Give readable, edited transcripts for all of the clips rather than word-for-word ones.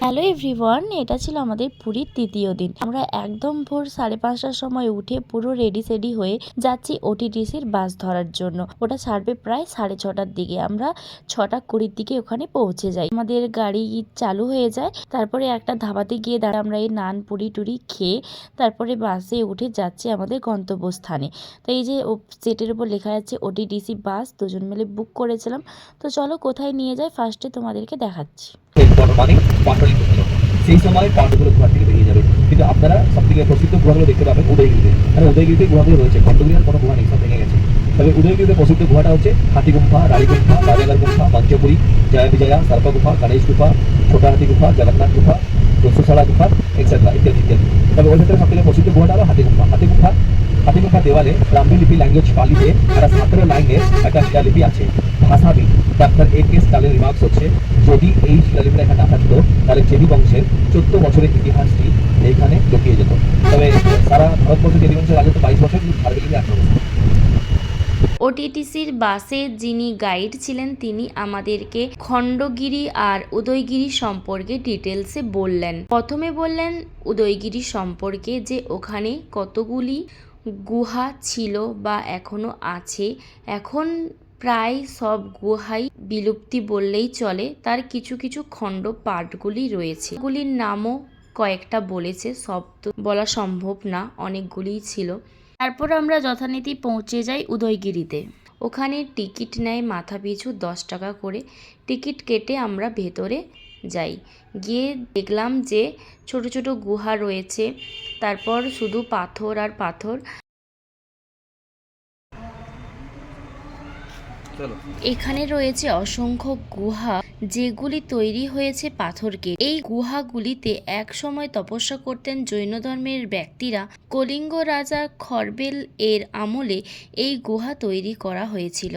Hello everyone, এটা ছিল আমাদের পুরীর তৃতীয় দিন। আমরা একদম ভোর 5:30টার সময় উঠে পুরো রেডি সেডি হয়ে যাচ্ছি ওটিটিসির বাস ধরার জন্য। ওটা ছাড়বে প্রায় 6:30টার দিকে। আমরা 6:20 দিকে ওখানে পৌঁছে যাই। আমাদের গাড়ি চালু হয়ে যায়। তারপরে একটা ধাবাতে গিয়ে আমরা এই নান পুরি টুরি খেয়ে তারপরে বাসে উঠে যাচ্ছি আমাদের গন্তব্যস্থানে। তো এই যে সেটের উপর লেখা যাচ্ছে ওটিটিসি বাস, দুজন মিলে বুক করেছিলাম। তো চলো কোথায় নিয়ে যায় ফার্স্টে তোমাদেরকে দেখাচ্ছি। সেই সময় পাণ্ডুগুলো গুহা থেকে বেরিয়ে যাবে, কিন্তু আপনারা সব থেকে প্রসিদ্ধ গুহাগুলো দেখতে পাবেন উদয়গিরিতে। কারণ উদয়গিরিতে গুহাগুলো রয়েছে, খণ্ডগিরির কোনো গুহা নেই, সব ভেঙে গেছে। তবে উদয়গিরিতে প্রসিদ্ধ গুহাটা হচ্ছে হাতি গুম্ফা, রানী গুম্ফা, রাজাগার গুম্ফা, মঞ্চপুরী, জয়া বিজয়া, সার্পা গুফা, গণেশ গুফা, ছোটা হাতি গুফা, জগন্নাথ গুফা, রসুসালা গুফা এক্সেট্রা ইত্যাদি ইত্যাদি। তবে ওই ক্ষেত্রে সব থেকে প্রসিদ্ধ গুহাটা হলো হাতি গুম্ফা। হাতি গুম্ফা দেওয়ালে ব্রাহ্মী লিপি ল্যাঙ্গুয়েজ পালিতে একটা 17 লাইনের একটা শিলালিপি আছে। ভাষাবিদ ডাক্তার A.K. স্টালিন রিমার্কস হচ্ছে, যদি এই শিলালিপিটা এখানে না থাকতো তাহলে চেদি বংশের 14 বছরের ইতিহাসটি এইখানে লুকিয়ে যেত। তবে সারা ভারতবর্ষে চেদি বংশের রাজত্ব 22 বছর, ঝাড়খণ্ডে 18 বছর। ওটিটিসির বাসে যিনি গাইড ছিলেন তিনি আমাদেরকে খণ্ডগিরি আর উদয়গিরি সম্পর্কে ডিটেলসে বললেন। প্রথমে বললেন উদয়গিরি সম্পর্কে, যে ওখানে কতগুলি গুহা ছিল বা এখনো আছে। এখন প্রায় সব গুহাই বিলুপ্তি বললেই চলে, তার কিছু কিছু খণ্ড পার্টগুলি রয়েছে। এগুলির নামও কয়েকটা বলেছে, সব তো বলা সম্ভব না, অনেকগুলিই ছিল। তারপর আমরা যথারীতি পৌঁছে যাই উদয়গিরিতে। ওখানে টিকিট নেয় মাথা পিছু 10 টাকা করে। টিকিট কেটে আমরা ভেতরে যাই। গিয়ে দেখলাম যে ছোট ছোট গুহা রয়েছে, তারপর শুধু পাথর আর পাথর। এখানে রয়েছে অসংখ্য গুহা, যেগুলি তৈরি হয়েছে পাথরকে। এই গুহাগুলিতে এক সময় তপস্যা করতেন জৈন ধর্মের ব্যক্তিরা। কলিঙ্গ রাজা খরবেল এর আমলে এই গুহা তৈরি করা হয়েছিল,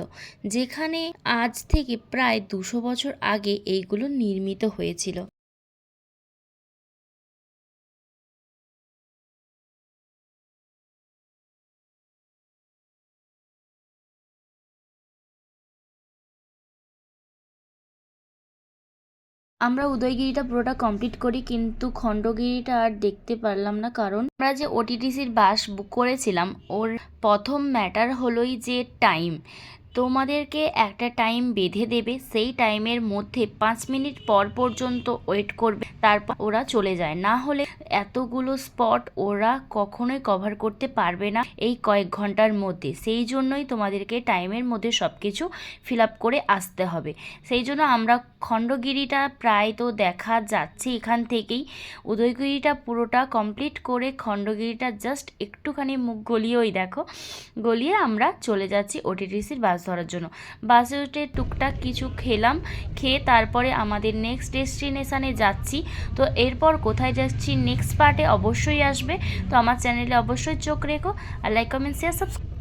যেখানে আজ থেকে প্রায় 200 বছর আগে এইগুলো নির্মিত হয়েছিল। আমরা উদয়গিরিটা পুরোটা কমপ্লিট করি, কিন্তু খণ্ডগিরিটা আর দেখতে পারলাম না, কারণ আমরা যে ওটিটিসির বাস বুক করেছিলাম ওর প্রথম ম্যাটার হলোই যে টাইম। তোমাদেরকে একটা টাইম বেঁধে দেবে, সেই টাইমের মধ্যে 5 মিনিট পর পর্যন্ত ওয়েট করবে, তারপর ওরা চলে যায়। না হলে এতগুলো স্পট ওরা কখনোই কভার করতে পারবে না এই কয়েক ঘন্টার মধ্যে। সেই জন্যই তোমাদেরকে টাইমের মধ্যে সব কিছু ফিল আপ করে আসতে হবে। সেই জন্য আমরা খণ্ডগিরিটা প্রায় তো দেখা যাচ্ছে এখান থেকেই। উদয়গিরিটা পুরোটা কমপ্লিট করে খণ্ডগিরিটা জাস্ট একটুখানি মুখ গলিয়েই দেখো, গলিয়ে আমরা চলে যাচ্ছি ওটিটিসির বাস ধরার জন্য। বাসে উঠে টুকটাক কিছু খেলাম, খেয়ে তারপরে আমাদের নেক্সট ডেস্টিনেশানে যাচ্ছি। তো এরপর কোথায় যাচ্ছি নেক্সট পার্টে অবশ্যই আসবে। তো আমার চ্যানেলে অবশ্যই চোখ রেখো, আর লাইক কমেন্ট শেয়ার সাবস্ক্রাইব।